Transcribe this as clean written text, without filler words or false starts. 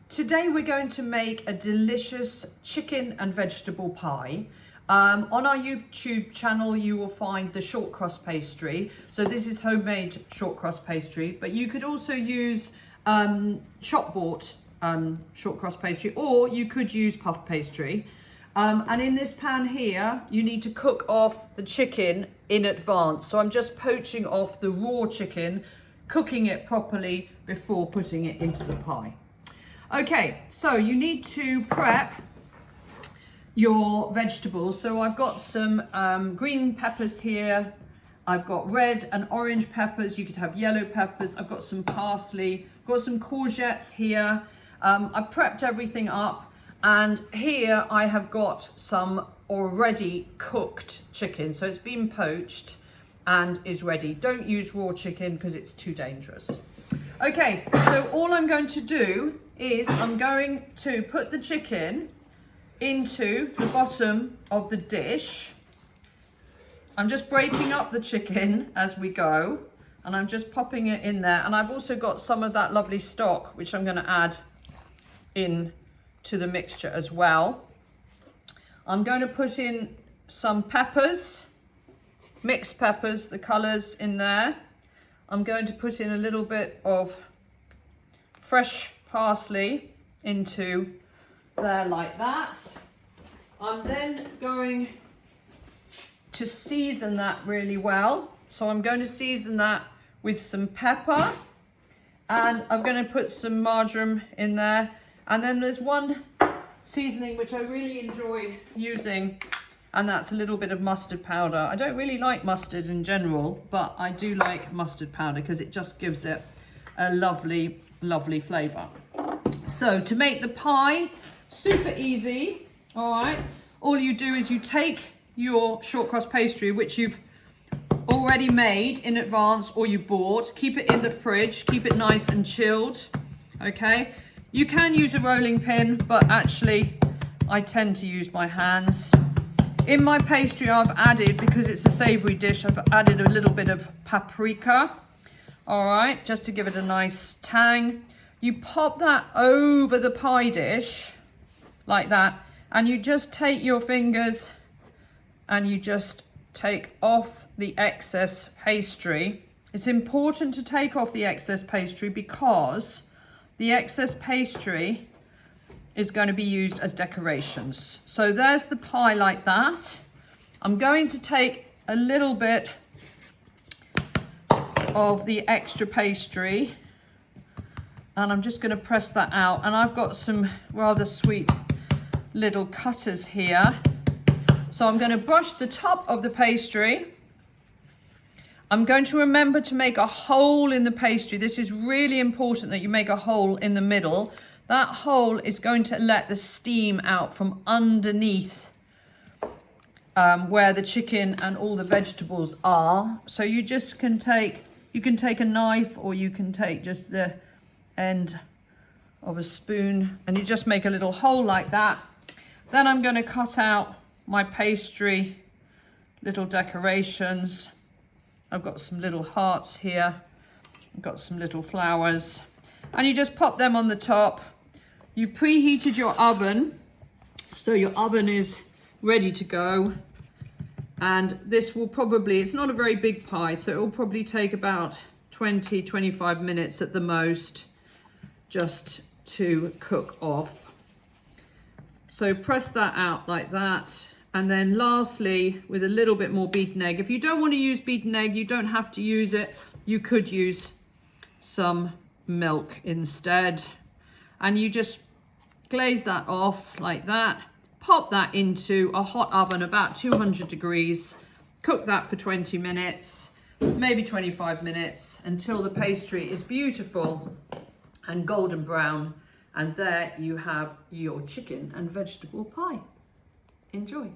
Today we're going to make a delicious chicken and vegetable pie. On our YouTube channel you will find the short crust pastry. So this is homemade short crust pastry, but you could also use shop bought short crust pastry, or you could use puff pastry. And in this pan here you need to cook off the chicken in advance. So I'm just poaching off the raw chicken, cooking it properly before putting it into the pie. Okay, so you need to prep your vegetables. So I've got some green peppers here. I've got red and orange peppers. You could have yellow peppers. I've got some parsley. I've got some courgettes here. I've prepped everything up. And here I have got some already cooked chicken. So it's been poached and is ready. Don't use raw chicken because it's too dangerous. Okay, so all I'm going to do is I'm going to put the chicken into the bottom of the dish. I'm just breaking up the chicken as we go, and I'm just popping it in there. And I've also got some of that lovely stock, which I'm going to add in to the mixture as well. I'm going to put in some peppers, mixed peppers, the colours in there. I'm going to put in a little bit of fresh parsley into there like that. I'm then going to season that really well. So I'm going to season that with some pepper, and I'm going to put some margarine in there. And then there's one seasoning which I really enjoy using, and that's a little bit of mustard powder. I don't really like mustard in general, but I do like mustard powder because it just gives it a lovely, lovely flavour. So to make the pie, super easy, all right? All you do is you take your short crust pastry, which you've already made in advance or you bought, keep it in the fridge, keep it nice and chilled, okay? You can use a rolling pin, but actually I tend to use my hands. In my pastry I've added, because it's a savoury dish, I've added a little bit of paprika, all right, just to give it a nice tang. You pop that over the pie dish like that, and you just take your fingers and you just take off the excess pastry. It's important to take off the excess pastry because the excess pastry is going to be used as decorations. So there's the pie like that. I'm going to take a little bit of the extra pastry and I'm just going to press that out. And I've got some rather sweet little cutters here. So I'm going to brush the top of the pastry. I'm going to remember to make a hole in the pastry. This is really important that you make a hole in the middle. That hole is going to let the steam out from underneath where the chicken and all the vegetables are. So you just can take a knife, or you can take just the end of a spoon, and you just make a little hole like that. Then I'm going to cut out my pastry little decorations. I've got some little hearts here. I've got some little flowers, and you just pop them on the top. You preheated your oven, so your oven is ready to go. And this will probably, it's not a very big pie, so it will probably take about 20-25 minutes at the most just to cook off. So press that out like that. And then lastly, with a little bit more beaten egg. If you don't want to use beaten egg, you don't have to use it. You could use some milk instead. And you just glaze that off like that. Pop that into a hot oven, about 200 degrees. Cook that for 20 minutes, maybe 25 minutes, until the pastry is beautiful and golden brown. And there you have your chicken and vegetable pie. Enjoy.